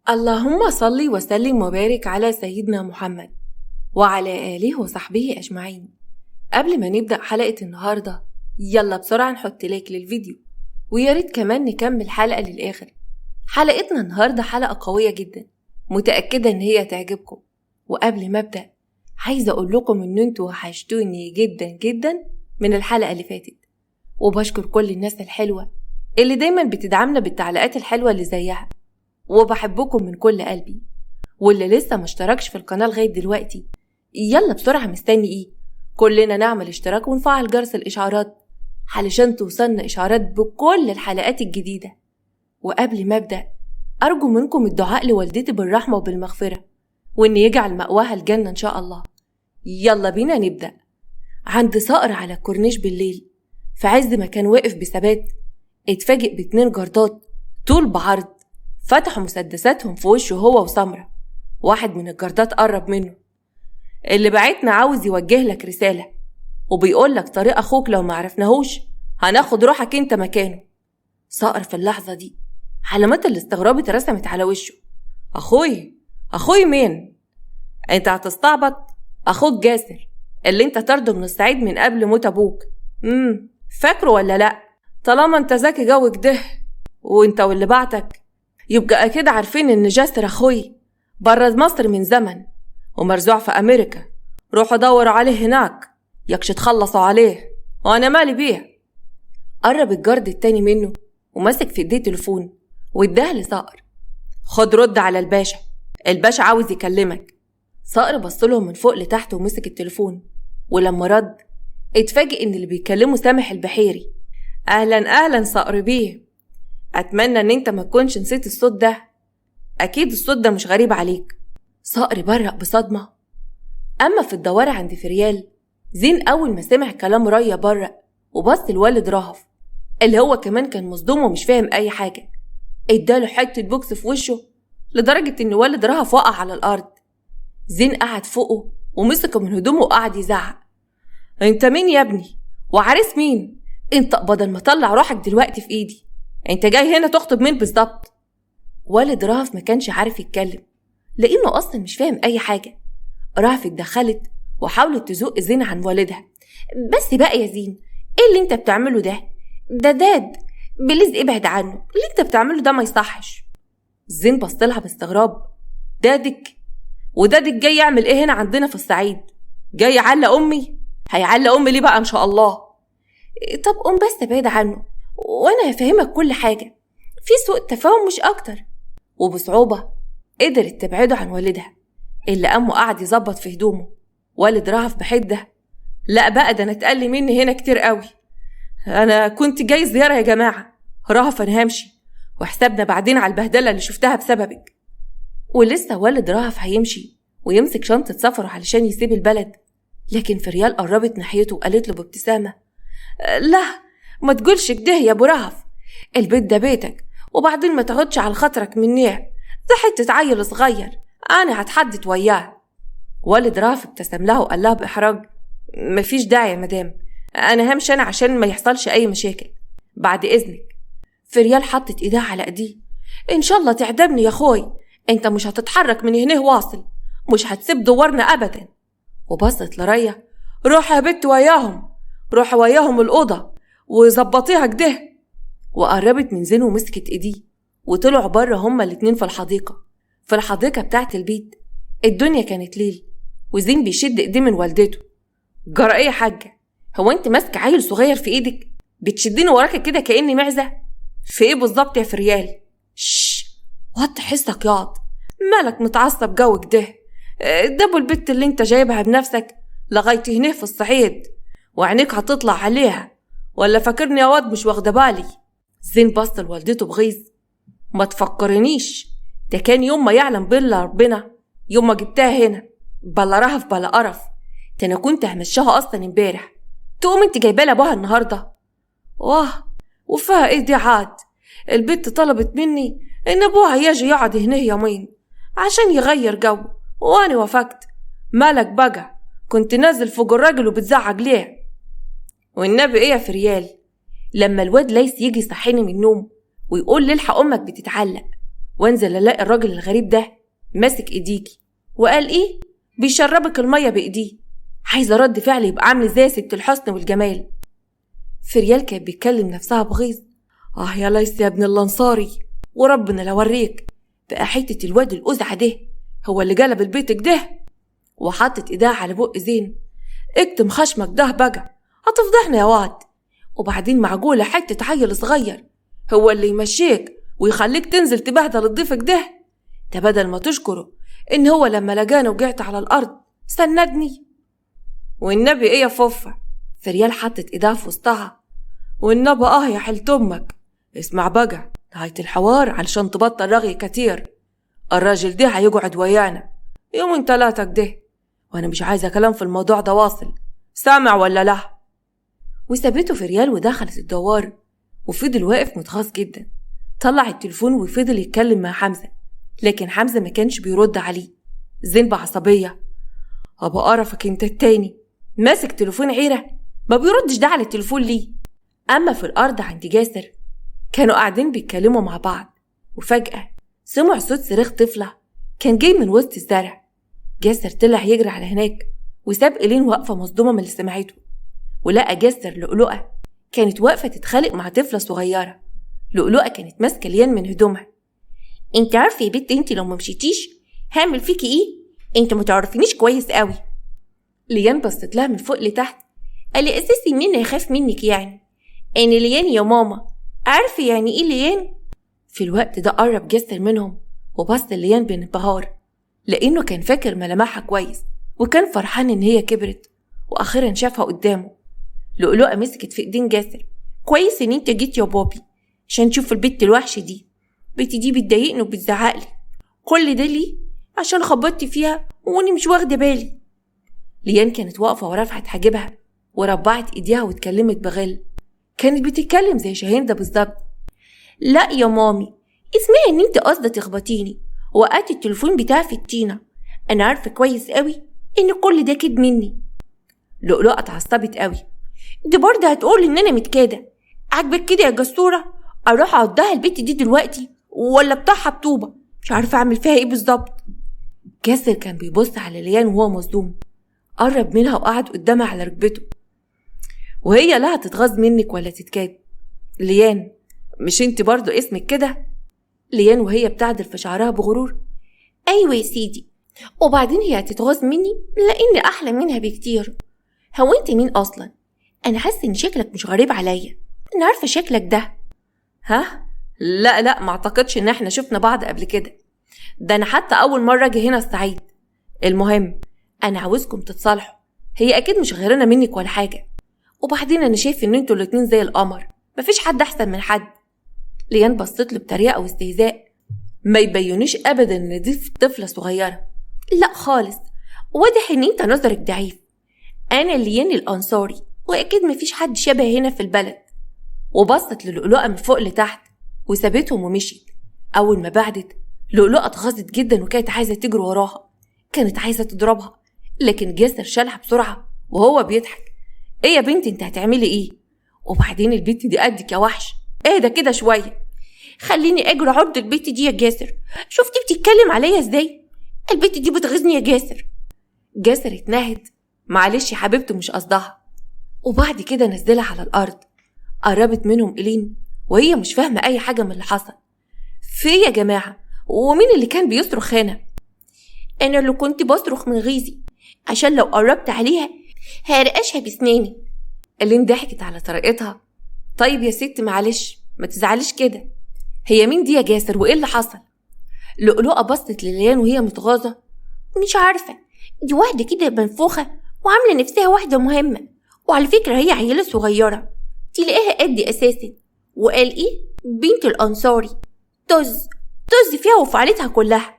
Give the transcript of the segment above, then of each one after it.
اللهم صل وسلم وبارك على سيدنا محمد وعلى آله وصحبه أجمعين. قبل ما نبدأ حلقة النهاردة يلا بسرعة نحط لايك للفيديو، وياريت كمان نكمل حلقة للآخر. حلقتنا النهاردة حلقة قوية جدا، متأكدة إن هي تعجبكم. وقبل ما أبدأ عايزة أقول لكم إن انتوا وحشتوني جدا جدا من الحلقة اللي فاتت، وبشكر كل الناس الحلوة اللي دايما بتدعمنا بالتعليقات الحلوة اللي زيها، وبحبكم من كل قلبي. واللي لسه مشتركش في القناة لغاية دلوقتي يلا بسرعة، مستني ايه؟ كلنا نعمل اشتراك ونفعل جرس الاشعارات علشان توصلنا اشعارات بكل الحلقات الجديدة. وقبل ما ابدأ ارجو منكم الدعاء لوالدتي بالرحمة وبالمغفرة، وان يجعل مأواها الجنة ان شاء الله. يلا بينا نبدأ. عند صقر على الكورنيش بالليل في عز ما كان واقف بثبات، اتفاجئ باتنين جردات طول بعرض فتحوا مسدساتهم في وشه هو وسمرة. واحد من الجردات قرب منه: اللي بعتنا عاوز يوجه لك رسالة، وبيقول لك طريق أخوك لو معرفناهوش هناخد روحك انت مكانه. صقر في اللحظة دي علامات الاستغراب اترسمت على وشه. أخوي مين؟ انت هتستعبط؟ أخوك جاسر اللي انت طرده من الصعيد من قبل موت أبوك. فاكره ولا لأ؟ طالما انت ذكي جو كده وانت واللي بعتك يبقى أكيد عارفين إن جاسر أخوي برا مصر من زمن ومرزوع في أمريكا. روحوا دوروا عليه هناك يكش تخلصوا عليه، وأنا مالي بيه. قرب الجارد التاني منه ومسك في ايديه تليفون واداه لصقر: خد رد على الباشا عاوز يكلمك. صقر بصله من فوق لتحت ومسك التليفون، ولما رد اتفاجئ إن اللي بيكلمه سامح البحيري. أهلا صقر بيه، أتمنى إن أنت ما تكونش نسيت الصوت ده، أكيد الصوت ده مش غريب عليك. صقر برق بصدمة. أما في الدوارة عند فريال، زين أول ما سمع كلام ريا برق وبص الوالد رهف اللي هو كمان كان مصدوم ومش فاهم أي حاجة. اداله حتة بوكس في وشه لدرجة إن والد رهف وقع على الأرض. زين قعد فوقه ومسكه من هدومه وقعد يزعق: أنت مين يا ابني؟ وعريس مين؟ أنت بدل ما طلع روحك دلوقتي في إيدي، انت جاي هنا تخطب مين بالظبط؟ والد رهف ما كانش عارف يتكلم لانه اصلا مش فاهم اي حاجه. رهف اتدخلت وحاولت تزق زين عن والدها: بس بقى يا زين، ايه اللي انت بتعمله ده داد بليز ابعد عنه، اللي انت بتعمله ده ما يصحش. زين بصلها باستغراب: ودادك جاي يعمل ايه هنا عندنا في الصعيد؟ جاي يعلق امي؟ هيعلق امي ليه بقى ان شاء الله؟ طب قوم بس بعيد عنه وانا هفهمك كل حاجة، في سوء تفاهم مش اكتر. وبصعوبة قدرت تبعده عن والدها اللي قام وقعد يظبط في هدومه. والد رهف بحدة: لا بقى، ده انا اتقل مني هنا كتير قوي، انا كنت جاي زيارة يا جماعة. رهف انا همشي وحسابنا بعدين على البهدلة اللي شفتها بسببك. ولسه والد رهف هيمشي ويمسك شنطة سفره علشان يسيب البلد، لكن فريال قربت ناحيته وقالت له بابتسامة: لا ما تقولش كده يا ابو رهف، البيت ده بيتك، وبعدين ما تاخدش على خاطرك منيه، ده حتة عيل صغير انا هتحدث وياه. والد رهف ابتسم لها وقال لها باحراج: مفيش داعي يا مدام، انا همشي انا عشان ما يحصلش اي مشاكل، بعد اذنك. فريال حطت ايدها على ايديه: ان شاء الله تعدمني يا اخوي، انت مش هتتحرك من هنا واصل، مش هتسيب دوارنا ابدا. وبصت لريا: روح يا بنت وياهم، روح وياهم الأوضة وظبطيها كده. وقربت من زين ومسكت ايديه وطلعوا بره هما الاتنين في الحديقة بتاعت البيت. الدنيا كانت ليل وزين بيشد ايديه من والدته: جرى ايه يا حاجة؟ هو انت ماسكه عيل صغير في ايدك بتشديني وراك كده كأني معزة؟ في ايه بالظبط يا فريال؟ وطي حسك ياض، مالك متعصب جو كده؟ ده ابو البت اللي انت جايبها بنفسك لغاية هنا في الصعيد وعينيك هتطلع عليها، ولا فاكرني يا واد مش واخده بالي؟ زين بص لوالدته بغيظ: ما تفكرنيش، ده كان يوم ما يعلم بالله ربنا يوم ما جبتها هنا، بلا رهف بلا قرف، ده انا كنت همشيها اصلا امبارح، تقوم انت جايبه لها ابوها النهارده؟ وفيها ايه دي عاد؟ البت طلبت مني ان ابوها يجي يقعد هنا يومين عشان يغير جو، وانا وافقت. مالك بقى؟ كنت نازل فوق الراجل وبتزعق ليه؟ والنبي ايه يا فريال، لما الواد ليس يجي يصحيني من النوم ويقول لي الحق امك بتتعلق وانزل الاقي الراجل الغريب ده ماسك ايديكي وقال ايه؟ بيشربك المية بايديه. عايزة رد فعل يبقى عامل زي ست الحسن والجمال. فريال كانت بيتكلم نفسها بغيظ. يا ليس يا ابن الانصاري، وربنا لوريك بقى حتة الواد الأزعة ده هو اللي جلب البيتك ده. وحطت ايدها على بق زين. اكتم خشمك ده بقى، هتفضحنا يا واد. وبعدين معقولة حتة عيل صغير هو اللي يمشيك ويخليك تنزل تبهدل الضيفك ده بدل ما تشكره ان هو لما لقانا وقعت على الارض سندني. والنبي ايه يا فوفة؟ فريال حطت ايدها في وسطها. والنبي يا حلت امك، اسمع بقى نهاية الحوار علشان تبطل رغي كتير. الراجل ده هيقعد ويانا يومين 3 كده، وانا مش عايزة كلام في الموضوع ده واصل، سامع ولا لا؟ وسابته فريال ودخلت الدوار، وفضل واقف متغاظ جدا. طلع التليفون وفضل يتكلم مع حمزة، لكن حمزة ما كانش بيرد عليه. زين بعصبية. أبا قرفك انت التاني ماسك تليفون عيرة، ما بيردش ده على التليفون ليه؟ أما في الأرض عند جاسر كانوا قاعدين بيتكلموا مع بعض، وفجأة سمع صوت صريخ طفلة كان جاي من وسط الزرع. جاسر طلع يجري على هناك وساب إيلين واقفة مصدومة من اللي سمعته، ولقى جاسر لؤلؤة كانت واقفة تتخانق مع طفلة صغيرة. لؤلؤة كانت ماسكة ليان من هدومها. انت عارفة يا بنت انت لو ما مشيتيش هعمل فيكي ايه؟ انت متعرفينيش كويس قوي. ليان بصت لها من فوق لتحت. قال لي اساسي مين هيخاف منك يعني؟ انا ليان يا ماما، عارفة يعني ايه ليان؟ في الوقت ده قرب جاسر منهم وبص ليان بانبهار، لانه كان فاكر ملامحها كويس وكان فرحان ان هي كبرت واخيرا شافها قدامه. لؤلؤة مسكت في ايدين جاسر. كويس ان انت جيت يا بابي عشان تشوف البت الوحشة دي. بنتي دي بتضايقني وبتزعقلي. كل ده ليه؟ عشان خبطت فيها واني مش واخده بالي. ليان كانت واقفه ورفعت حاجبها وربعت ايديها واتكلمت بغل. كانت بتتكلم زي شاهندة بالظبط. لا يا مامي، اسمعي ان انت قاصده تخبطيني. وقعت التليفون بتاعي في الطينه. انا عارفه كويس قوي ان كل ده كد مني. لؤلؤة اتعصبت قوي. دي برضه هتقول ان انا متكاده؟ عاجبك كده يا جسوره؟ اروح اقضيها البت دي دلوقتي ولا بتاعها بطوبه؟ مش عارفه اعمل فيها ايه بالظبط. جاسر كان بيبص على ليان وهو مصدوم. قرب منها وقعد قدامها على ركبته. وهي لا هتتغاظ منك ولا تتكاد. ليان، مش انت برضو اسمك كده؟ ليان وهي بتعدل في شعرها بغرور. ايوه يا سيدي، وبعدين هي هتتغاظ مني لاني احلى منها بكتير. هو انت مين اصلا؟ انا حاسه ان شكلك مش غريب عليا، انا عارفه شكلك ده. ها؟ لا ما اعتقدش ان احنا شفنا بعض قبل كده. ده انا حتى اول مره اجي هنا الصعيد. المهم انا عاوزكم تتصالحوا، هي اكيد مش غيرنا منك ولا حاجه. وبعدين انا شايف ان انتوا الاتنين زي القمر، مفيش حد احسن من حد. ليان بصت له بتريقه واستهزاء. ما يبينوش ابدا ان دي طفله صغيره. لا خالص، واضح ان انت نظرك ضعيف. انا ليان الانصاري واكيد مفيش حد شبه هنا في البلد. وبصت للؤلؤة من فوق لتحت وسابتهم ومشيت. اول ما بعدت لؤلؤة اتغاظت جدا وكانت عايزه تجري وراها، كانت عايزه تضربها، لكن جاسر شالها بسرعه وهو بيضحك. ايه يا بنتي انت هتعملي ايه؟ وبعدين البنت دي قدك يا وحش، اهدى كده شويه. خليني اجري عرض البنت دي يا جاسر، شفتي بتتكلم عليا ازاي؟ البنت دي بتغيظني يا جاسر. جاسر اتنهد. معلش يا حبيبتي مش قصدها. وبعد كده نزلها على الارض. قربت منهم إيلين وهي مش فاهمه اي حاجه من اللي حصل. في يا جماعه، ومين اللي كان بيصرخ هنا؟ انا اللي كنت بصرخ من غيظي عشان لو قربت عليها هرقشها بسناني. إيلين ضحكت على طريقتها. طيب يا ست معلش ما تزعليش كده. هي مين دي يا جاسر وايه اللي حصل؟ لؤلؤة بصت لليان وهي متغاظة. مش عارفه، دي واحده كده منفوخه وعامله نفسها واحده مهمه، وعلى فكره هي عيله صغيره تلاقيها قدي اساسا. وقال ايه؟ بنت الانصاري. طز فيها وفعلتها كلها.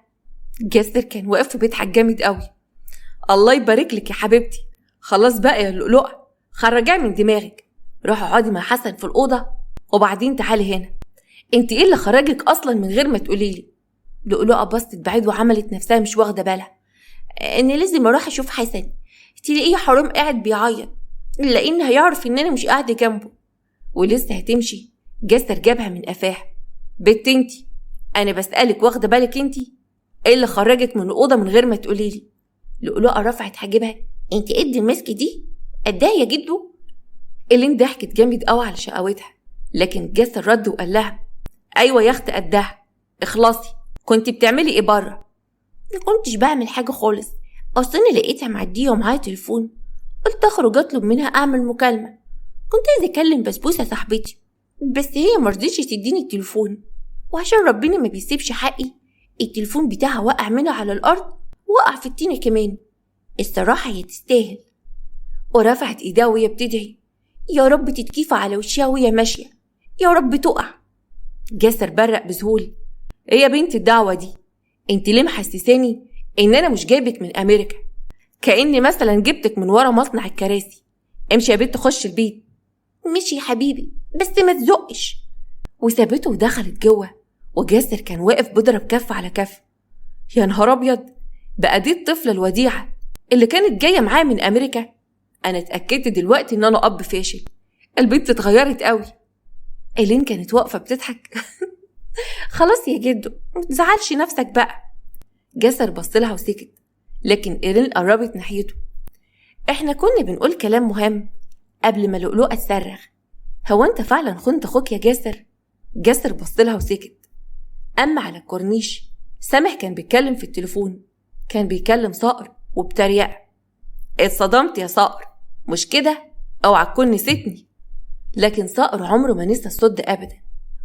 جاسر كان واقف بيضحك جامد قوي. الله يبارك لك يا حبيبتي، خلاص بقى يا لؤلؤة، خرجيها من دماغك. روحي اقعدي مع حسن في الاوضه وبعدين تعالي هنا. انت ايه اللي خرجك اصلا من غير ما تقوليلي؟ لؤلؤة بصت بعيد وعملت نفسها مش واخده بالها. ان لازم اروح اشوف حسن، تلاقيه حرام قاعد بيعيط لان هيعرف ان انا مش قاعده جنبه. ولسه هتمشي جاسر جابها من قفاها. بنت انتي، أنا بسألك واخدة بالك انتي؟ ايه اللي خرجك من الأوضة من غير ما تقوليلي؟ لؤلؤة رفعت حاجبها. انتي قد المسك دي؟ قدها يا جدو؟ إيلين ضحكت جامد قوي على شقاوتها، لكن جاسر رد وقال لها أيوة يا أخت قدها، اخلصي، كنتي بتعملي ايه بره؟ ما كنتش بعمل حاجة خالص، أصل أنا لقيتها معدية ومعايا تليفون، قلت أخرج أطلب منها أعمل مكالمة، كنت عايزة أكلم بسبوسة صاحبتي بس هي مرضتش تديني التليفون، وعشان ربنا ما بيسيبش حقي التليفون بتاعها وقع منها على الأرض، وقع في الطينة كمان. الصراحة هي تستاهل. ورفعت إيديها وهي بتدعي يا رب تتكيف على وشها وهي ماشية، يا رب تقع. جاسر برق بذهول. ايه يا بنت الدعوة دي؟ انت ليه محسساني ان انا مش جايبك من امريكا؟ كأني مثلا جبتك من ورا مصنع الكراسي. امشي يا بنت خش البيت. مشي يا حبيبي بس ما تزقش. وسابته ودخلت جوه، وجاسر كان واقف بيضرب كف على كف. يا نهار ابيض، بقى دي الطفلة الوديعة اللي كانت جاية معايا من امريكا؟ انا اتأكدت دلوقتي ان انا اب فاشل. البنت اتغيرت قوي. إيلين كانت واقفة بتضحك. خلاص يا جدو متزعلش نفسك بقى. جاسر بصلها وسكت، لكن إيلين قربت ناحيته. احنا كنا بنقول كلام مهم قبل ما لؤلؤة تصرخ. هو انت فعلا خنت اخوك يا جاسر؟ جاسر بصلها وسكت. اما على الكورنيش سامح كان بيتكلم في التليفون، كان بيكلم صقر وبتريقة. اتصدمت يا صقر مش كده؟ اوعى تكون نسيتني. لكن صقر عمره ما نسى الصوت ده ابدا،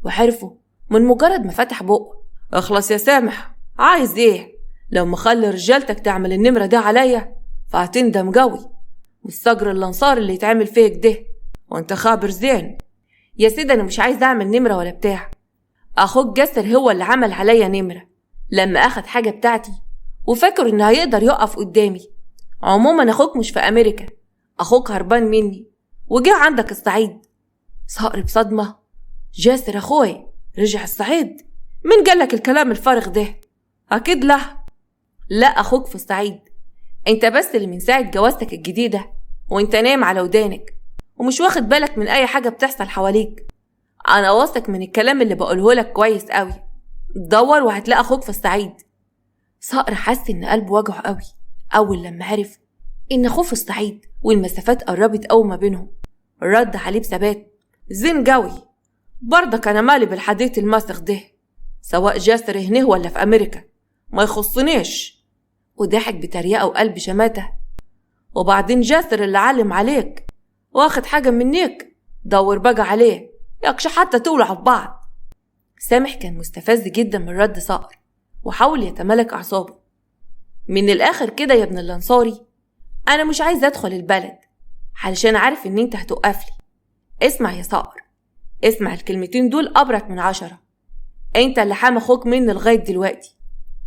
وعرفه من مجرد ما فتح بقه. اخلص يا سامح، عايز ايه؟ لو مخلي رجالتك تعمل النمرة ده عليا فهتندم قوي، والصجر الانصار اللي يتعمل فيك ده وانت خابر زين. يا سيدي انا مش عايز اعمل نمرة ولا بتاع، اخوك جاسر هو اللي عمل عليا نمرة لما اخد حاجة بتاعتي وفاكر انه هيقدر يقف قدامي. عموما اخوك مش في امريكا، اخوك هربان مني وجه عندك الصعيد. صقر بصدمة. جاسر اخوي رجع الصعيد؟ مين قالك الكلام الفارغ ده؟ اكيد لا اخوك في الصعيد، انت بس اللي من ساعة جوازتك الجديدة وانت نايم على ودانك ومش واخد بالك من اي حاجة بتحصل حواليك. انا واثق من الكلام اللي بقوله لك كويس قوي، دور وهتلاقي اخوك في الصعيد. صقر حس ان قلبه وجعه قوي اول لما عرف ان اخوه في الصعيد والمسافات قربت قوي ما بينهم. رد عليه بثبات. زين قوي، برضك انا مالي بالحديث الماسخ ده، سواء جاسر هنا ولا في امريكا ما يخصنيش. وضحك بتريقة وقلب شماته. وبعدين جاسر اللي علم عليك واخد حاجة منك، دور بقى عليه يكش حتى تولعوا في بعض. سامح كان مستفز جدا من رد صقر وحاول يتملك أعصابه. من الآخر كده يا ابن الأنصاري، أنا مش عايز أدخل البلد علشان عارف إن أنت هتوقفلي. اسمع يا صقر، اسمع الكلمتين دول أبرك من 10. أنت اللي حامى أخوك مني لغاية دلوقتي،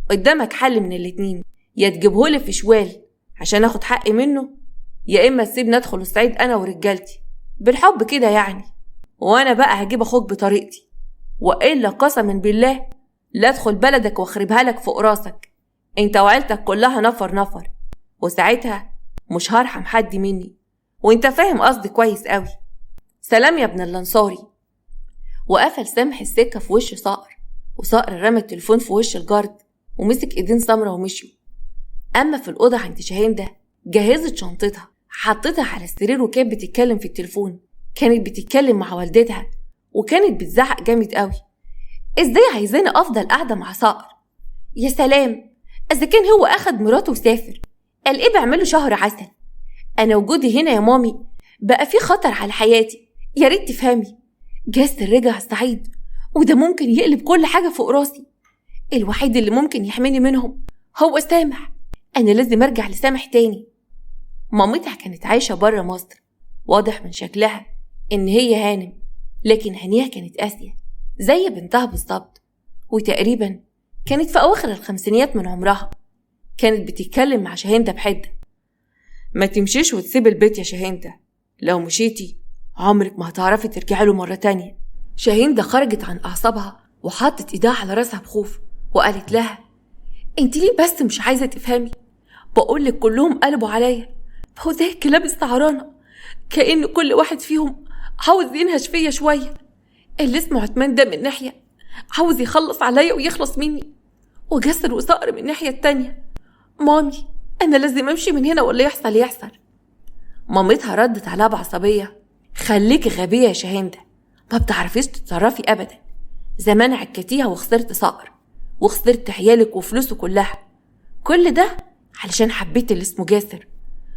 قدامك حل من الاتنين، يا تجيبهولي في شوال عشان أخد حقي منه، يا إما تسيبني أدخل الصعيد أنا ورجالتي بالحب كده يعني، وأنا بقى هجيب أخوك بطريقتي، وإلا قسما بالله لا أدخل بلدك واخربها لك فوق راسك أنت وعيلتك كلها نفر نفر، وساعتها مش هرحم حد مني، وأنت فاهم قصدي كويس قوي. سلام يا ابن الأنصاري. وقفل سامح السكة في وش صقر، وصقر رمى التليفون في وش الجارد ومسك ايدين سمرة ومشيوا. أما في الأوضة عند شاهين ده جهزت شنطتها، حطتها على السرير وكانت بتتكلم في التليفون. كانت بتتكلم مع والدتها وكانت بتزعق جامد قوي. ازاي عايزاني أفضل قاعدة مع صقر؟ يا سلام، إذا كان هو أخد مراته وسافر قال إيه بعمله شهر عسل؟ أنا وجودي هنا يا مامي بقى في خطر على حياتي، يا ريت تفهمي. جاسر رجع الصعيد وده ممكن يقلب كل حاجة فوق راسي. الوحيد اللي ممكن يحميني منهم هو سامح، أنا لازم أرجع لسامح تاني. مامتها كانت عايشة برا مصر، واضح من شكلها إن هي هانم، لكن عينيها كانت قاسية زي بنتها بالظبط، وتقريبا كانت في أواخر الخمسينيات من عمرها. كانت بتتكلم مع شاهندة بحدة. ما تمشيش وتسيب البيت يا شاهندة، لو مشيتي عمرك ما هتعرفي ترجعي له مرة تانية. شاهندة خرجت عن أعصابها وحطت إيدها على راسها بخوف وقالت لها انت ليه بس مش عايزة تفهمي؟ بقولك كلهم قلبوا عليا، هو زي الكلاب السعرانة، كأن كل واحد فيهم عاوز ينهش فيا شوية. اللي اسمه عثمان ده من ناحية عاوز يخلص عليا ويخلص مني، وجسر وصقر من الناحية التانية. مامي أنا لازم أمشي من هنا ولا يحصل. مامتها ردت عليها بعصبية: خليكي غبية يا شاهندة، ما بتعرفيش تتصرفي أبدا. زمان عكتيها وخسرت صقر وخسرت عيالك وفلوسه كلها، كل ده علشان حبيت اللي اسمه جاسر،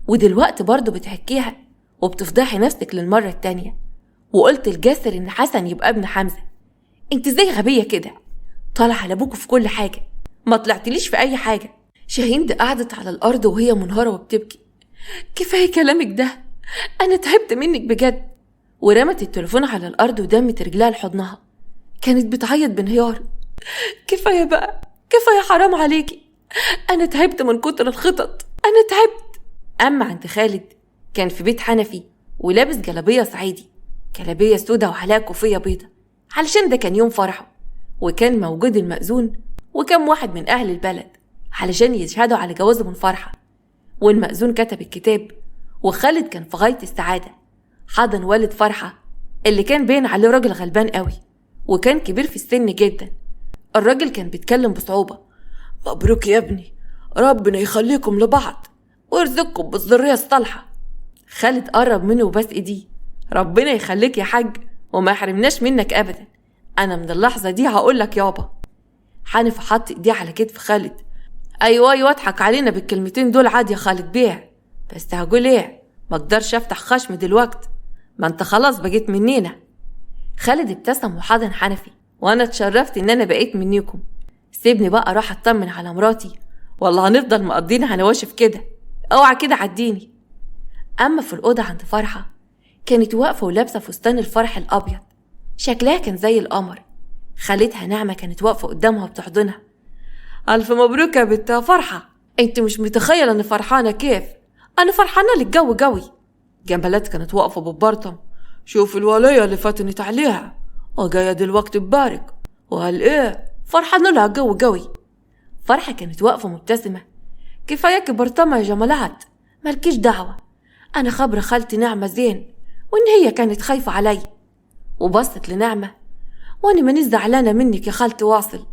ودلوقتي برضه بتحكيها وبتفضحي نفسك للمرة التانية، وقلت لجاسر إن حسن يبقى ابن حمزة. انت زي غبية كده، طالع على ابوكوا في كل حاجة، ما طلعتليش في أي حاجة. شاهين قعدت على الأرض وهي منهارة وبتبكي: كفاية كلامك ده، أنا تعبت منك بجد. ورمت التليفون على الأرض ودمت رجلها لحضنها، كانت بتعيط بانهيار: كفاية بقى، كفاية، حرام عليكي، أنا تعبت من كتر الخطط، أنا تعبت. أما عند خالد كان في بيت حنفي ولابس جلابية صعيدي، جلابية سودا وعليها كوفية بيضة، علشان ده كان يوم فرحه، وكان موجود المأذون وكم واحد من أهل البلد علشان يشهدوا على جوازه من فرحة. والمأذون كتب الكتاب، وخالد كان في غاية السعادة، حضن والد فرحة اللي كان باين عليه راجل غلبان قوي وكان كبير في السن جدا. الراجل كان بيتكلم بصعوبة: مبروك يا ابني، ربنا يخليكم لبعض ويرزقكم بالذرية الصالحة. خالد قرب منه وبس ايديه: ربنا يخليك يا حاج وما يحرمناش منك ابدا، انا من اللحظة دي هقولك يابا. حنف حط ايديه على كتف خالد: ايوه اضحك علينا بالكلمتين دول عادي يا خالد بيه، بس هقول ايه، ما اقدرش افتح خشم دلوقت، ما انت خلاص بقيت منينا. خالد ابتسم وحضن حنفي: وانا اتشرفت ان انا بقيت منيكم، سيبني بقى راح اطمن على مراتي، والله هنفضل مقضينا هنواشف كده، اوعى كده عديني. اما في الاوضه عند فرحه، كانت واقفه ولابسه فستان الفرح الابيض، شكلها كان زي القمر. خالتها نعمه كانت واقفه قدامها وبتحضنها: الف مبروك يا بنت فرحه، انت مش متخيله اني فرحانه كيف، انا فرحانه لك جو قوي. جمالات كانت واقفه ببرطم: شوف الوليه اللي فاتنت عليها وجايه دلوقتي تبارك، وقال ايه فرحانه لها جو قوي. فرحه كانت واقفه مبتسمه: كفاياك برطمه يا جمالات، مالكيش دعوه، انا خبر خالتي نعمه زين وان هي كانت خايفه علي. وبصت لنعمه: وانا مانيش زعلانه منك يا خالتي واصل،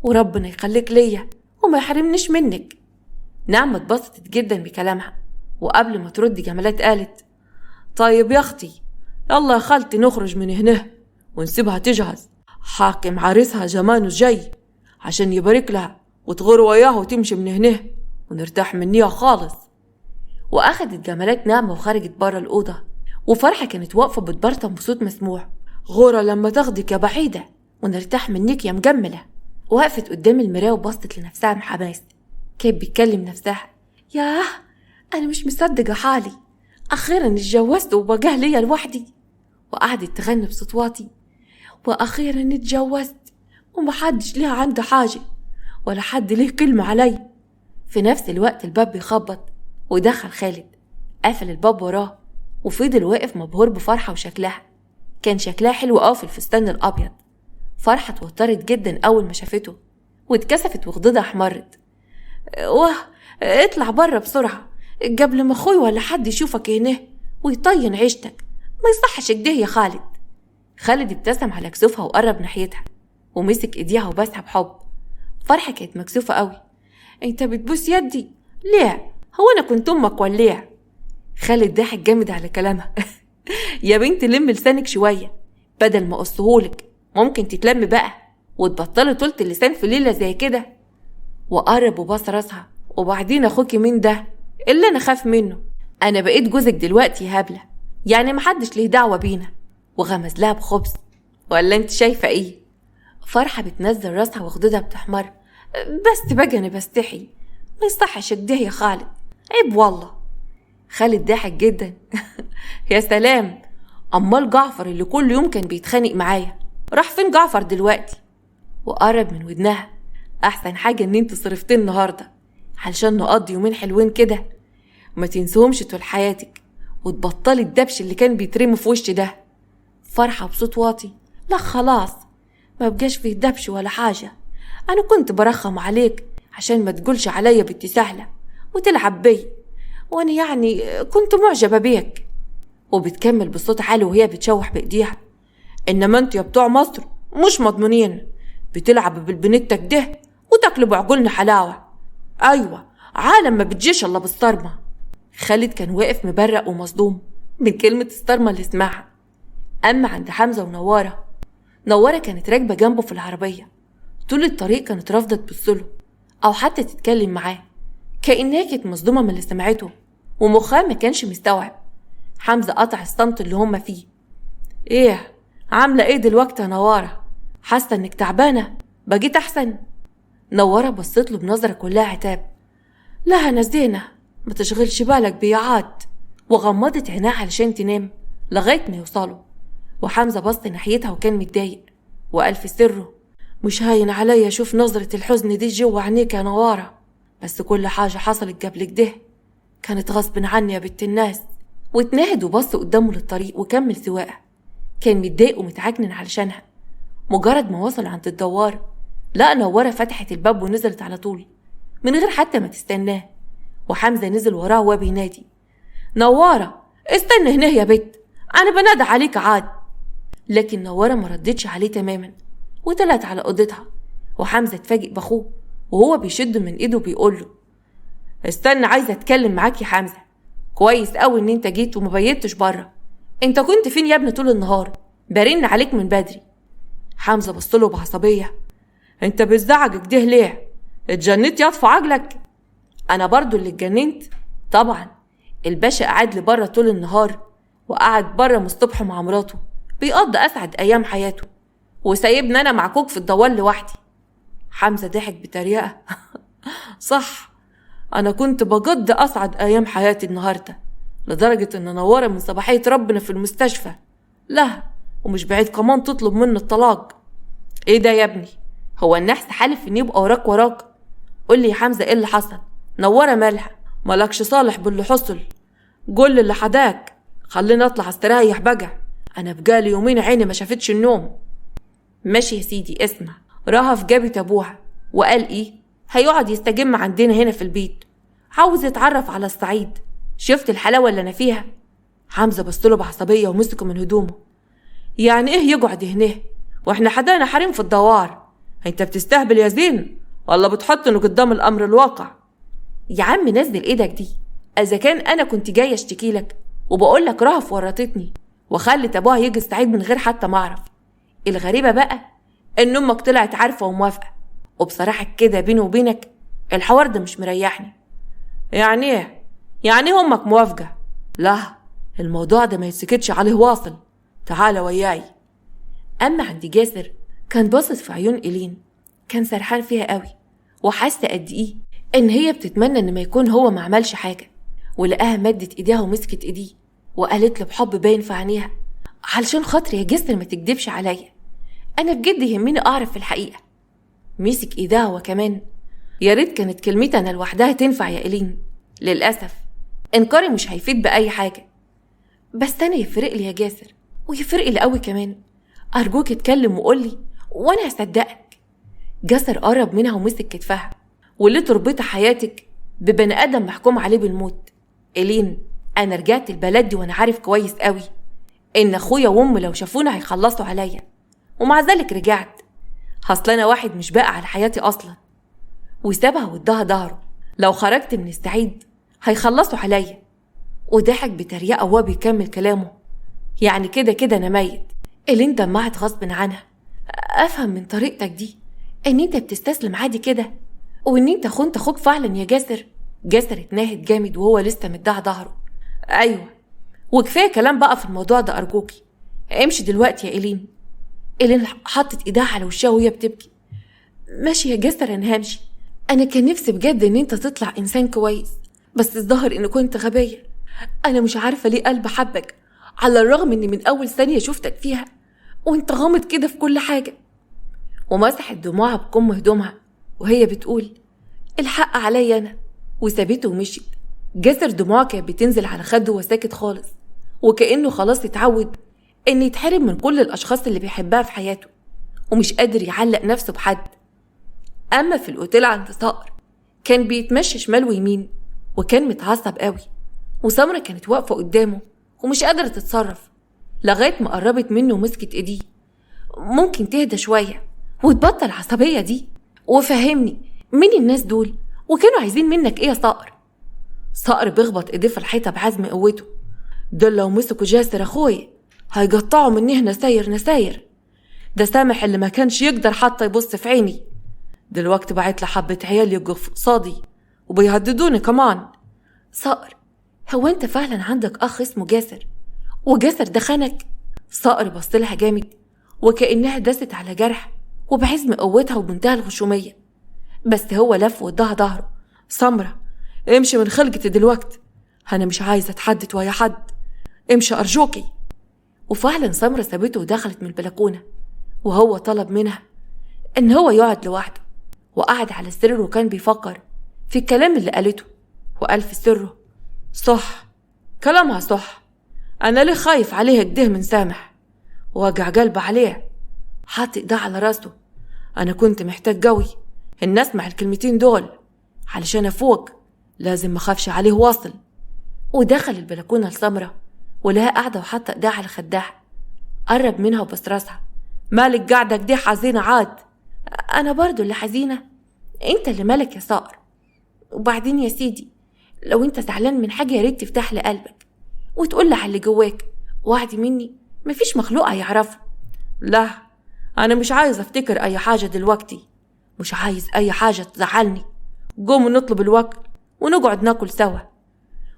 وربنا يخليك ليا وما يحرمنيش منك. نعمه اتبسطت جدا بكلامها، وقبل ما ترد جمالات قالت: طيب يا اختي، يلا يا خالتي نخرج من هنا ونسيبها تجهز، حاكم عريسها زمانه جاي عشان يبارك لها وتغور وياه وتمشي من هنا ونرتاح منيها خالص. واخدت جمالات نعمه وخرجت بره الاوضه، وفرحه كانت واقفه بتبرطم بصوت مسموع: غوره لما تاخدك يا بعيده ونرتاح منك يا مجمله. وقفت قدام المرايه وبصت لنفسها بحماس، كانت بتكلم نفسها: ياه انا مش مصدقه حالي، اخيرا اتجوزت وبقاه ليا لوحدي. وقعدت تغني بصوت واطي: واخيرا اتجوزت ومحدش ليها عنده حاجه ولا حد ليه كلمه علي. في نفس الوقت الباب بيخبط، ودخل خالد، قفل الباب وراه وفضل واقف مبهور بفرحه وشكلها. كان شكلها حلو قوي في الفستان الابيض. فرحه اتوترت جدا اول ما شافته واتكسفت وخدودها احمرت: واه اطلع بره بسرعه قبل ما اخوي ولا حد يشوفك هنا ويطين عيشتك، ما يصحش كده يا خالد. خالد ابتسم على كسوفها وقرب ناحيتها ومسك ايديها وبسها بحب. فرحه كانت مكسوفه قوي: انت بتبوس يدي ليه؟ هو انا كنت امك ولا ايه؟ خالد ضحك جامد على كلامها: يا بنت لم لسانك شويه، بدل ما اقصهولك ممكن تتلم بقى وتبطلي طولة اللسان في ليله زي كده. وقرب وبص راسها: وبعدين اخوكي مين ده اللي انا خاف منه؟ انا بقيت جوزك دلوقتي يا هبله، يعني محدش ليه دعوه بينا. وغمز لها بخبز: ولا انت شايفه ايه؟ فرحه بتنزل راسها وخدودها بتحمر: بس بقى انا بستحي، ما يصحش كده يا خالد، عيب والله. خالد ضحك جدا: يا سلام، امال جعفر اللي كل يوم كان بيتخانق معايا راح فين جعفر دلوقتي؟ وقرب من ودنها: احسن حاجه ان انت صرفتين النهارده علشان نقضي يومين حلوين كده، ما تنسوهمش طول حياتك وتبطلي الدبش اللي كان بيترمي في وش ده. فرحه بصوت واطي: لا خلاص، ما بقاش فيه دبش ولا حاجه، انا كنت برخم عليك عشان ما تقولش عليا بنت سهله وتلعب بي، وانا يعني كنت معجبه بيك. وبتكمل بصوت عالي وهي بتشوح بايديها: انما انت يا بتوع مصر مش مضمونين، بتلعب بالبنتك ده وتاكل عقولنا حلاوة. أيوة، عالم ما بتجيش إلا بالصرمة. خالد كان واقف مبرق ومصدوم من كلمة الصرمة اللي سمعها. أما عند حمزة ونوارة، نوارة كانت راكبة جنبه في العربية. طول الطريق كانت رافضة تبصله أو حتى تتكلم معاه، كأنها كانت مصدومة من اللي سمعته ومخها ما كانش مستوعب. حمزة قطع الصمت اللي هما فيه. إيه عاملة إيه دلوقتي يا نوارة؟ حاسة إنك تعبانة؟ بقيت أحسن؟ نوارة بصت له بنظرة كلها عتاب. لا أنا زينة، ما تشغلش بالك بيعاد، وغمضت عينها علشان تنام لغاية ما يوصلوا. وحمزة بص ناحيتها وكان متضايق وقال في سره: مش هاين عليا اشوف نظرة الحزن دي جوا عينيك يا نوارة، بس كل حاجة حصلت قبل كده كانت غصب عني يا بنت الناس. واتنهد وبص قدامه للطريق وكمل سواقه. كان متضايق ومتعجنن علشانها. مجرد ما وصل عند الدوار لقى نوارة فتحت الباب ونزلت على طول من غير حتى ما تستناه. وحمزة نزل وراه وهو بينادي: نوارة استنى هنا يا بت، انا بنادى عليك عاد. لكن نوارة ما ردتش عليه تماما وطلعت على اوضتها. وحمزة اتفاجئ باخوه وهو بيشد من ايده بيقوله: استنى، عايزة اتكلم معاك يا حمزة. كويس قوي ان انت جيت وما بيتش بره. انت كنت فين يا ابني طول النهار؟ برن عليك من بدري. حمزة بصله بعصبية: انت بتزعج كده ليه؟ اتجننت يطفى عجلك؟ انا برضو اللي اتجننت طبعا. الباشا قعد لي بره طول النهار، وقعد بره من الصبح مع مراته بيقضي اسعد ايام حياته، وسايبني انا معكوك في الدوار لوحدي. حمزة ضحك بتريقة: صح، انا كنت بجد اسعد ايام حياتي النهارده، لدرجة ان نوارة من صباحية ربنا في المستشفى. لا، ومش بعيد كمان تطلب مني الطلاق. ايه ده يا ابني؟ هو النحس حالف ان يبقى وراك؟ قول لي يا حمزة ايه اللي حصل؟ نوارة مالها؟ مالكش صالح باللي حصل؟ قول لي اللي حداك، خليني اطلع استريح بقى، انا بقالي يومين عيني ما شافتش النوم. ماشي يا سيدي، اسمع. رهف جابت ابوها وقال ايه؟ هيقعد يستجم عندنا هنا في البيت، عاوز يتعرف على الصعيد. شفت الحلاوة اللي انا فيها؟ حمزة بصله بعصبية ومسكه من هدومه. يعني ايه يقعد هنا واحنا حدانا حريم في الدوار؟ انت بتستهبل يا زين ولا بتحطنه قدام الامر الواقع؟ يا عم نزل ايدك دي، اذا كان انا كنت جاي اشتكي لك وبقول لك رهف ورطتني وخلت ابوها يجي السعيد من غير حتى ما اعرف. الغريبة بقى ان امك طلعت عارفة وموافقة، وبصراحة كده بيني وبينك الحوار ده مش مريحني. يعني ايه؟ يعني امك موافقة؟ لا، الموضوع ده ما يتسكتش عليه واصل، تعال وياي. اما عند جاسر كان باصص في عيون إيلين، كان سرحان فيها قوي وحاسة قد ايه ان هي بتتمنى ان ما يكون هو ما عملش حاجة. ولقاها مدت ايديها ومسكت ايديه وقالت له بحب باين في عينيها: علشان خاطري يا جاسر ما تكدبش عليا، انا بجد يهمني اعرف الحقيقة. مسك ايديها هو كمان. يا ريت كانت كلمتي انا لوحدها تنفع يا إيلين، للاسف انكاري مش هيفيد باي حاجة. بس انا يفرق لي يا جاسر، ويفرق لي قوي كمان، ارجوك اتكلم وقولي وانا هصدقك. جاسر قرب منها ومسك كتفها: واللي تربط حياتك ببني ادم محكوم عليه بالموت. إيلين، انا رجعت البلد دي وانا عارف كويس قوي ان اخويا وامي لو شافونا هيخلصوا عليا، ومع ذلك رجعت. اصل انا واحد مش باقي على حياتي اصلا. وسابها واداها ظهره: لو خرجت من السعيد هيخلصوا عليا. وضحك بتريقه وهو بيكمل كلامه: يعني كده كده انا ميت. إيلين دمعت غصب عنها. افهم من طريقتك دي ان انت بتستسلم عادي كده، وان انت خنت اخوك فعلا يا جاسر. جاسر اتناهد جامد وهو لسه مدعي ظهره. ايوه، وكفايه كلام بقى في الموضوع ده ارجوكي، امشي دلوقتي يا إيلين. إيلين حطت ايدها على وشها وهي بتبكي. ماشي يا جاسر، انا همشي. انا كان نفسي بجد ان انت تطلع انسان كويس، بس الظاهر ان كنت غبيه. انا مش عارفه ليه قلب حبك على الرغم ان من اول ثانيه شفتك فيها وانت غامض كده في كل حاجه. ومسحت دموعها بكم هدومها وهي بتقول: الحق عليا انا. وسابته ومشيت. جاسر دموعها كانت بتنزل على خده وساكت خالص، وكأنه خلاص اتعود ان يتحرم من كل الاشخاص اللي بيحبها في حياته ومش قادر يعلق نفسه بحد. اما في الاوتيل عند صقر كان بيتمشى شمال ويمين وكان متعصب قوي، وسمرة كانت واقفه قدامه ومش قادره تتصرف لغايه ما قربت منه ومسكت ايديه: ممكن تهدى شويه وتبطل عصبية دي، وفهمني مين الناس دول وكانوا عايزين منك ايه يا صقر؟ صقر بيخبط ايديه في الحيطة بعزم قوته. دول لو مسكوا جاسر اخوي هيقطعوا مني نساير نساير. ده سامح اللي ما كانش يقدر حتى يبص في عيني، دلوقتي بعت لحبة عيال يقف قصادي وبيهددوني كمان. صقر، هو انت فعلا عندك اخ اسمه جاسر وجاسر ده خانك؟ صقر بصلها جامد وكأنها دست على جرح وبعزم قوتها وبمنتهى الغشومية، بس هو لف واداها ظهره. سمرة، امشي من خلقتي دلوقتي، انا مش عايزة اتحدث ويا حد، امشي ارجوكي. وفعلا سمرة سابته ودخلت من البلكونة، وهو طلب منها ان هو يقعد لوحده، وقعد على السرير وكان بيفكر في الكلام اللي قالته، وقال في سره: صح، كلامها صح، انا ليه خايف عليه كده من سامح ووجع قلبه عليه. حاط ايده على راسه. انا كنت محتاج قوي ان اسمع الكلمتين دول علشان افوق، لازم ما اخافش عليه واصل. ودخل البلكونه لسمره ولها قاعده وحاطه ايدها على خدها، قرب منها وبس راسها: مالك قاعده كده حزينه عاد؟ انا برضو اللي حزينه، انت اللي مالك يا صقر. وبعدين يا سيدي، لو انت زعلان من حاجه يا ريت تفتح لي قلبك وتقول لي على اللي جواك، وعد مني مفيش مخلوق هيعرفه. لا، انا مش عايز افتكر اي حاجه دلوقتي، مش عايز اي حاجه تزعلني. قوموا نطلب الوكل ونقعد ناكل سوا.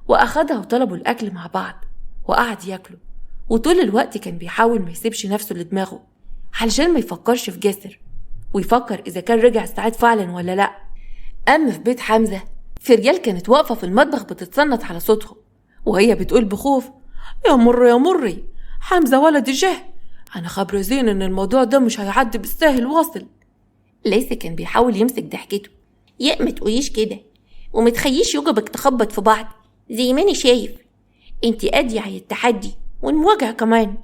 واخدها وطلبوا الاكل مع بعض وقعد ياكلوا، وطول الوقت كان بيحاول ما يسيبش نفسه لدماغه علشان ما يفكرش في جاسر ويفكر اذا كان رجع السعاد فعلا ولا لا. اما في بيت حمزه، فريال كانت واقفه في المطبخ بتتصنت على صوتهم وهي بتقول بخوف: يا مر يا مري، حمزه ولدي جه، انا خبر زين ان الموضوع ده مش هيعدي بالساهل واصل. ليس كان بيحاول يمسك ضحكته: يا ما تقوليش كده ومتخيش يوجبك تخبط في بعض زي ما انا شايف، انت ادي على التحدي والمواجهه كمان.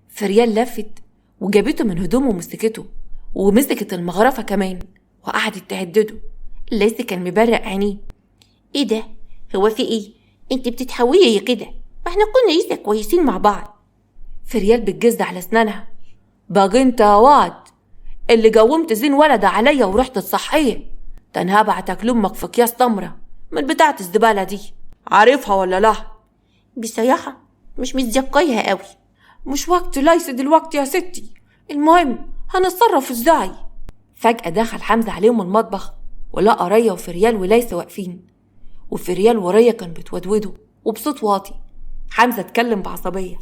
فريال لفت وجابته من هدومه ومسكته ومسكت المغرفه كمان وقعدت تهدده. ليس كان مبرق عينيه: ايه ده؟ هو في ايه؟ انت بتتحويي كده؟ ما احنا كنا لسه كويسين مع بعض. فريال بتجز على اسنانها: باقي انت يا واد اللي قومت زين ولد عليا ورحت الصحيه، تنها بعتك لامك في اكياس تمره من بتاعه الزباله دي، عارفها ولا لا؟ بصراحه مش متذكرها قوي. مش وقت ليس دلوقتي يا ستي، المهم هنتصرف ازاي؟ فجاه دخل حمزه عليهم المطبخ ولقى ريا وفريال وليس واقفين، وفريال وريا كان بتودوده وبصوت واطي. حمزه اتكلم بعصبيه: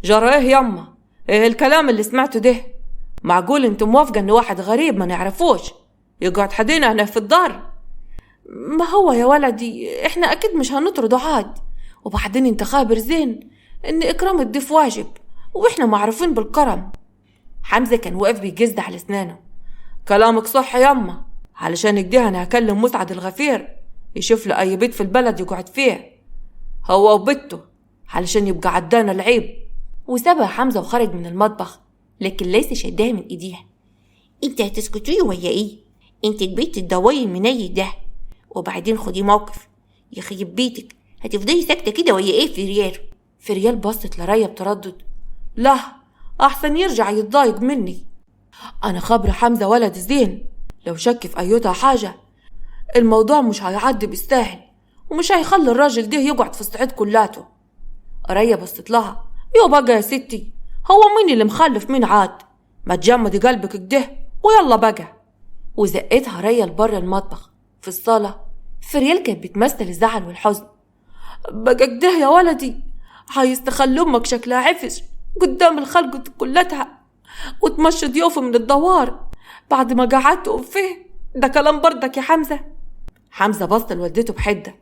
جرى ايه يما؟ ايه الكلام اللي سمعته ده؟ معقول انت موافقه ان واحد غريب ما نعرفوش يقعد حدينا هنا في الدار؟ ما هو يا ولدي احنا اكيد مش هنطرده عاد، وبعدين انت خابر زين ان اكرام الضيف واجب واحنا معروفين بالكرم. حمزه كان واقف بيجز على اسنانه: كلامك صح يما، علشان كده انا هكلم مسعد الغفير يشوف له اي بيت في البلد يقعد فيه هو وبيته علشان يبقى عدانا العيب. وسابها حمزه وخرج من المطبخ، لكن ليس شدها من ايديها: انت هتسكتي ويا ايه؟ انت كبيت الدواي المنيل ده، وبعدين خدي موقف يخيب بيتك، هتفضلي ساكته كده ويا ايه فريال؟ فريال بصت لريا بتردد: لا، احسن يرجع يتضايق مني. انا خبر حمزه ولد زين، لو شك في ايوتها حاجه الموضوع مش هيعدي بالساهل ومش هيخلي الراجل ده يقعد في الصعيد كلاته. ريا بصت لها: يو بقى يا ستي، هو مين اللي مخلف مين عاد؟ ما تجمدي قلبك كده ويلا بقى. وزقتها ريا لبره المطبخ. في الصاله فريال كانت بتمثل الزعل والحزن: بقى كده يا ولدي، عايز تخلي امك شكلها عفش قدام الخلق كلتها وتمشي ضيوفه من الدوار بعد ما قعدت فيه؟ ده كلام بردك يا حمزه. حمزه بص لوالدته بحده: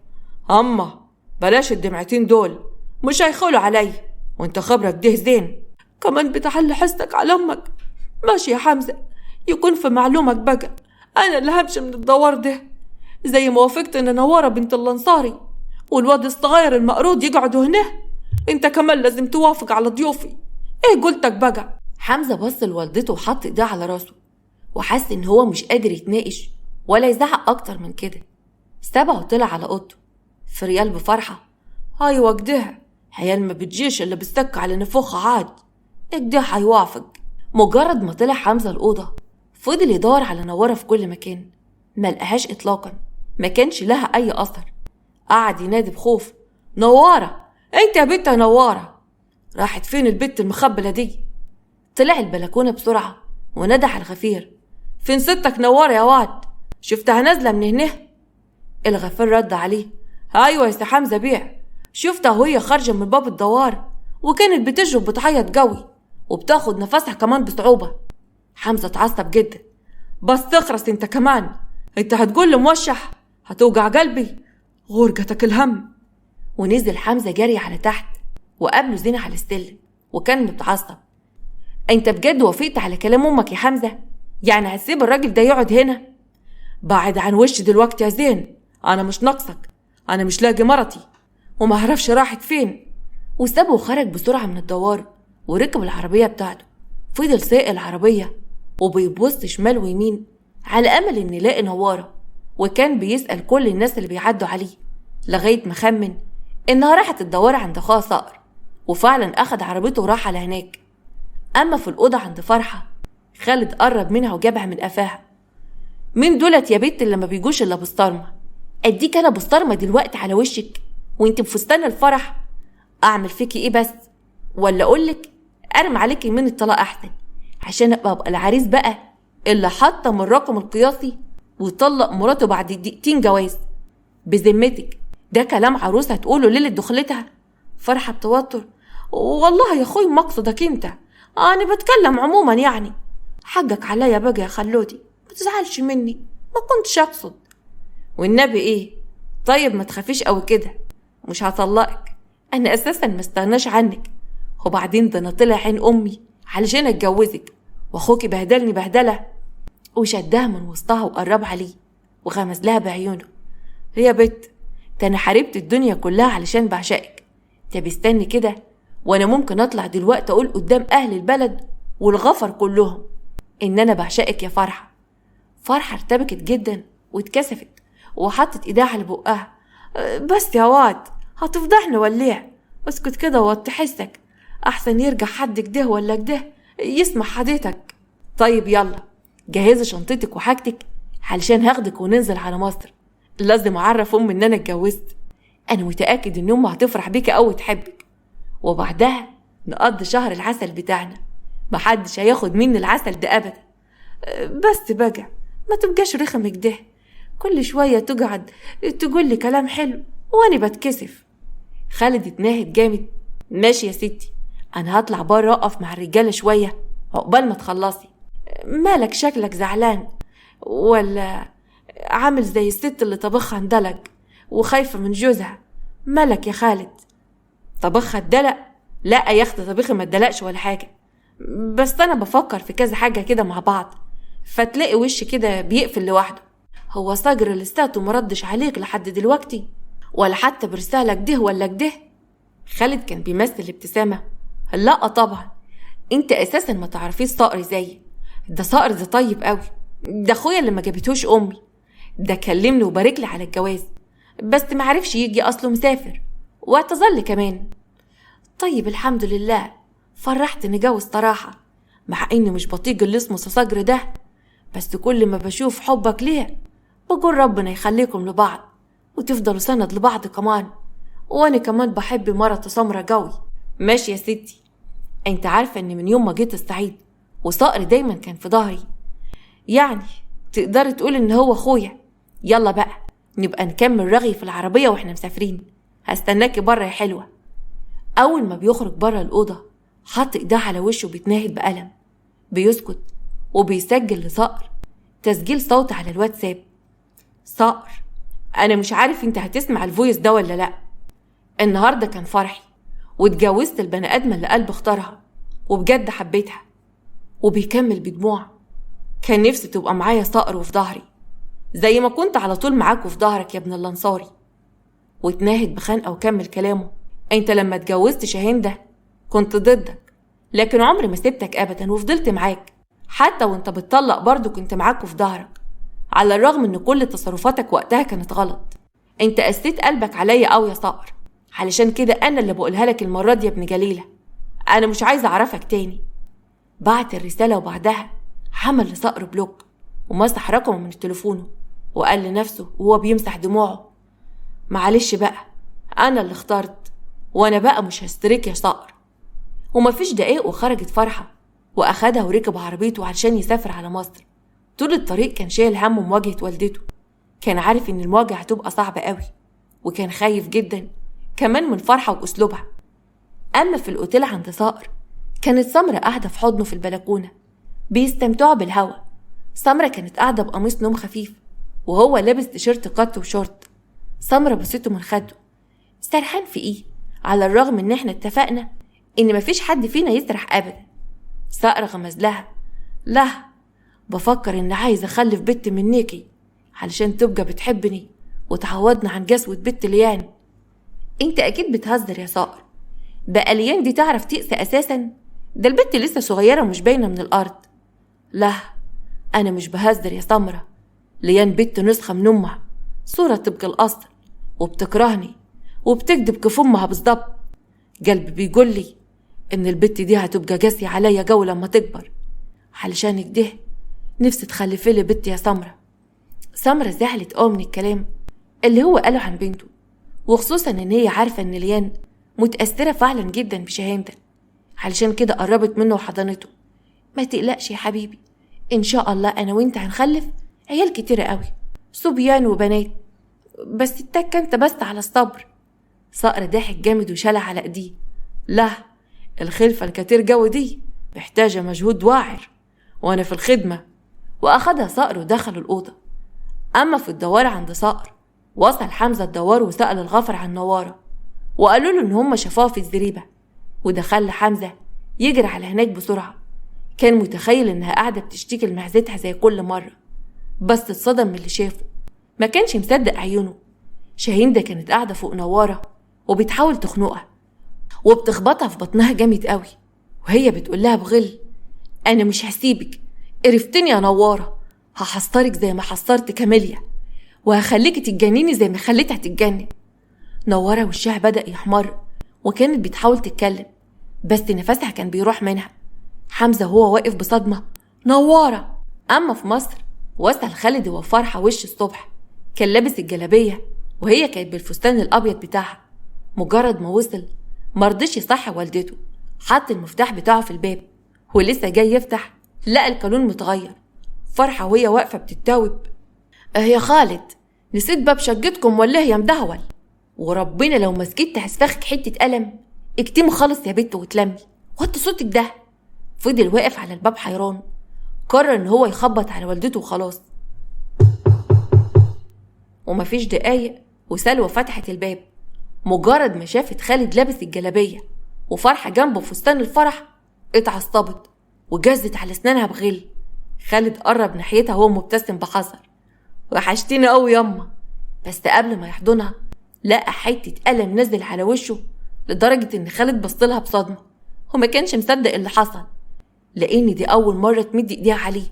اما بلاش الدمعتين دول، مش هيخولوا علي، وانت خبرك ده زين، كمان بتحل حسك على امك. ماشي يا حمزه، يكون في معلومك بقى انا اللي همشي من الدوار ده، زي ما وافقت ان نواره بنت الانصاري والواد الصغير المقرود يقعدوا هنا، انت كمان لازم توافق على ضيوفي. ايه قلتك بقى؟ حمزه بص لوالدته وحط ايده على راسه وحس ان هو مش قادر يتناقش ولا يزعق اكتر من كده. سابها وطلع على اوضته. فريال بفرحه: ايوه كده، عيال ما بتجيش الا بالسك على نفوخها عاد، كده هيوافق. مجرد ما طلع حمزه الاوضه، فضل يدور على نوارة في كل مكان، ما لقاهاش إطلاقا، ما كانش لها أي أثر. قعد ينادي بخوف: نوارة، انت يا بنت يا نوارة، راحت فين البت المخبلة دي؟ طلع البلكونة بسرعة ونادى على الغفير: فين ستك نوارة يا واد؟ شفتها نازلة من هنا؟ الغفير رد عليه: ايوه يا سي حمزة بيع، شفتها وهي خارجة من باب الدوار، وكانت بتجرب بتعيط قوي وبتاخد نفسها كمان بصعوبة. حمزة اتعصب جدا: بس تخرس انت كمان، انت هتقول موشح؟ هتوجع قلبي، غرقتك الهم. ونزل حمزة جري على تحت وقابله زينة على السلم وكان متعصب: انت بجد وافقت على كلام امك يا حمزة؟ يعني هتسيب الراجل ده يقعد هنا؟ بعد عن وشي دلوقتي يا زين، انا مش ناقصك، انا مش لاقي مرتي وما اعرفش راحت فين. وسابه وخرج بسرعة من الدوار وركب العربية بتاعته. فضل سايق العربية وبيبص شمال ويمين على امل ان يلاقي نوارة، وكان بيسأل كل الناس اللي بيعدوا عليه لغاية ما خمن انها راحت الدوار عند اخوها صقر، وفعلا اخد عربيته وراح على هناك. اما في الأوضة عند فرحة، خالد قرب منها وجابها من قفاها: مين دولت يا بنت اللي ما بيجوش الا بسطرمة؟ اديك انا بسطرمة دلوقتي على وشك وانت بفستان الفرح؟ اعمل فيكي ايه بس؟ ولا اقولك ارمي عليكي من الطلاق احسن، عشان ابقى العريس بقى اللي حطم الرقم القياسي وطلق مراته بعد دقيقتين جواز. بذمتك ده كلام عروسه هتقوله ليله دخلتها؟ فرحه بتوتر: والله يا اخوي مقصدك انت، انا بتكلم عموما يعني، حقك عليا بقى يا خلودي، ما تزعلش مني، ما كنتش اقصد. والنبي ايه؟ طيب ما تخافيش قوي كده، مش هطلقك، انا اساسا ما استغناش عنك، وبعدين ده انا طلع عين امي علشان اتجوزك، واخوكي بهدلني بهدله. وشدها من وسطها وقرب عليه وغمز لها بعيونه: يا بت، ده انا حاربت الدنيا كلها علشان بعشقك، طب استني كده وانا ممكن اطلع دلوقتي اقول قدام اهل البلد والغفر كلهم ان انا بعشقك يا فرحه. فرحه ارتبكت جدا واتكسفت وحطت ايديها على بقها: بس يا واد هتفضحني ولا؟ اسكت كده ووطي حسك، احسن يرجع حد كده ولا كده يسمع حديتك. طيب يلا جهزي شنطتك وحاجتك علشان هاخدك وننزل على مصر، لازم اعرف امي ان انا اتجوزت، انا متاكد ان امي هتفرح بيكي او تحبك، وبعدها نقضي شهر العسل بتاعنا، محدش هياخد مني العسل ده ابدا. بس بقى ما تبقاش رخم كده، كل شويه تقعد تقول لي كلام حلو وانا بتكسف. خالد اتناهد جامد: ماشي يا ستي، انا هطلع بره اقف مع الرجاله شويه عقبال ما تخلصي. مالك شكلك زعلان ولا عامل زي الست اللي طبخها اندلق وخايفه من جوزها؟ مالك يا خالد؟ طبخها اتدلق؟ لا يا اختي، طبخي ما اتدلقش ولا حاجه، بس انا بفكر في كذا حاجه كده مع بعض، فتلاقي وش كده بيقفل لوحده. هو صاجر لساته مردش عليك لحد دلوقتي ولا حتى برسالة كده ولا كده؟ خالد كان بيمثل ابتسامة: لا طبعا، انت اساسا ما تعرفيش صقر زيي، ده صقر ده طيب قوي، ده اخويا اللي ما جابتهوش امي، ده كلمني وبارك لي على الجواز، بس ما عرفش يجي اصله مسافر واعتذر لي كمان. طيب الحمد لله، فرحتني جو صراحة، مع اني مش بطيق اللي اسمه صاجر ده، بس كل ما بشوف حبك ليه بقول ربنا يخليكم لبعض وتفضلوا سند لبعض كمان، وانا كمان بحب مرة سمرة قوي. ماشي يا ستي، انت عارفة ان من يوم ما جيت الصعيد وصقر دايما كان في ظهري، يعني تقدري تقول ان هو اخويا. يلا بقى نبقى نكمل رغي في العربية واحنا مسافرين، هستناكي بره يا حلوة. اول ما بيخرج بره الأوضة حط ايديه على وشه بيتناهد بألم، بيسكت وبيسجل لصقر تسجيل صوت على الواتساب: صقر، انا مش عارف انت هتسمع الفويس ده ولا لا، النهارده كان فرحي واتجوزت البني ادمه اللي قلبي اختارها وبجد حبيتها. وبيكمل بدموع: كان نفسي تبقى معايا صقر وفي ظهري زي ما كنت على طول معاك وفي ظهرك يا ابن الانصاري. واتناهد بخنقه وكمل كلامه: انت لما اتجوزت شاهين ده كنت ضدك، لكن عمري ما سبتك ابدا وفضلت معاك، حتى وانت بتطلق برضو كنت معاك وفي ظهرك، على الرغم ان كل تصرفاتك وقتها كانت غلط. انت قسيت قلبك عليا قوي يا صقر، علشان كده انا اللي بقولها لك المره دي يا ابن جليله، انا مش عايزه اعرفك تاني. بعت الرساله وبعدها عمل لصقر بلوك ومسح رقمه من تليفونه، وقال لنفسه وهو بيمسح دموعه: معلش بقى، أنا اللي اخترت، وأنا بقى مش هستريك يا صقر. ومفيش دقايق وخرجت فرحة وأخدها وركب عربيته علشان يسافر على مصر. طول الطريق كان شايل هم مواجهة والدته، كان عارف إن المواجهة هتبقى صعبة قوي، وكان خايف جدا كمان من فرحة وأسلوبها. أما في الأوتيل عند صقر كانت سمرة قاعدة في حضنه في البلكونة بيستمتعوا بالهوا. سمرة كانت قاعدة بقميص نوم خفيف وهو لابس تيشيرت قط وشورت. سمرة بصيته من خده: سرحان في ايه؟ على الرغم ان احنا اتفقنا ان مفيش حد فينا يسرح ابدا. صقر غمز لها: لا، بفكر ان عايز اخلف بنت من نيكي علشان تبقى بتحبني وتعوضنا عن جسوة بنت ليان. انت اكيد بتهزر يا صقر، بقى ليان دي تعرف تقسى اساسا؟ ده البنت لسه صغيرة ومش باينة من الارض. لا، انا مش بهزر يا سمرة، ليان بنت نسخة من امها، صورة طبق الاصل، وبتكرهني وبتكذب كيف امها بالظبط. قلبي بيقول لي ان البت دي هتبقى جاسية عليا جو لما تكبر، علشان كده نفسي تخلفي لي بنت يا سمرة. سمرة زعلت من الكلام اللي هو قاله عن بنته، وخصوصا ان هي عارفة ان ليان متأثرة فعلا جدا بشاهين ده، علشان كده قربت منه وحضنته: ما تقلقش يا حبيبي، ان شاء الله انا وانت هنخلف عيال كتيرة قوي، صبيان وبنات، بس اتك انت بس على الصبر. صقر ضحك جامد وشلع على ايديه: لا، الخلفة الكتير جو دي محتاجة مجهود واعر، وانا في الخدمة. واخدها صقر ودخلوا الأوضة. اما في الدوار عند صقر وصل حمزة الدوار وسأل الغفر عن نوارة، وقالوا له ان هم شافوها في الزريبة، وده خلى حمزة يجري على هناك بسرعة. كان متخيل انها قاعدة بتشتكي لمعزتها زي كل مرة، بس اتصدم من اللي شافه، ما كانش مصدق عيونه. شاهين ده كانت قاعدة فوق نوارة وبتحاول تخنقها وبتخبطها في بطنها جامد قوي، وهي بتقول لها بغل: انا مش هسيبك، قرفتني يا نوارة، هحصرك زي ما حصرت كاميليا، وهخليكي تتجنني زي ما خليتها تتجنن. نوارة وشها بدأ يحمر وكانت بتحاول تتكلم، بس نفسها كان بيروح منها. حمزة هو واقف بصدمة: نوارة. أما في مصر وصل خالد وفرحة وش الصبح، كان لابس الجلابية وهي كانت بالفستان الأبيض بتاعها. مجرد ما وصل مرضيش يصحي والدته، حط المفتاح بتاعه في الباب ولسه جاي يفتح لقى القانون متغير. فرحة وهي واقفة بتتاوب: يا خالد، نسيت باب شقتكم ولا يا مدهول؟ وربنا لو مسكت هسفخك حتة قلم، اكتمي خالص يا بنت وتلمي، وطي صوتك ده. فضل واقف على الباب حيران، قرر ان هو يخبط على والدته وخلاص. ومفيش دقايق وسلوى فتحت الباب. مجرد ما شافت خالد لابس الجلابية وفرحة جنبه فستان الفرح اتعصبت وجزت على اسنانها بغل. خالد قرب ناحيتها وهو مبتسم بحذر: وحشتيني قوي ياما. بس قبل ما يحضنها لقى حتة قلم نزل على وشه، لدرجة ان خالد بصلها بصدمة وما كانش مصدق اللي حصل، لان دي اول مرة تمد ايديها عليه،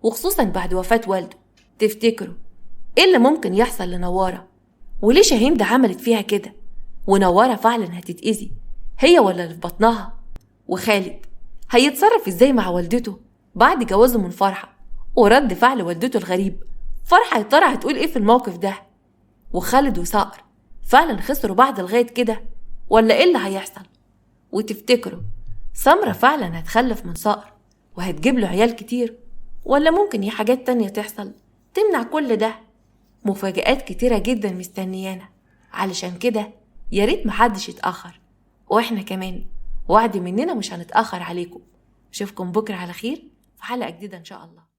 وخصوصا بعد وفاة والده. تفتكروا ايه اللي ممكن يحصل لنوارة؟ وليه شاهين ده عملت فيها كده؟ ونوارة فعلا هتتأذي هي ولا اللي في بطنها؟ وخالد هيتصرف ازاي مع والدته بعد جوازه من فرحة ورد فعل والدته الغريب؟ فرحة يا ترى هتقول ايه في الموقف ده؟ وخالد وصقر فعلا خسروا بعض لغاية كده ولا ايه اللي هيحصل؟ وتفتكروا سمرة فعلا هتخلف من صقر وهتجيب له عيال كتير، ولا ممكن هي حاجات تانية تحصل تمنع كل ده؟ مفاجآت كتيرة جدا مستنيانا، علشان كده ياريت محدش يتأخر، واحنا كمان وعد مننا مش هنتأخر عليكم. اشوفكم بكرة على خير في حلقة جديدة ان شاء الله.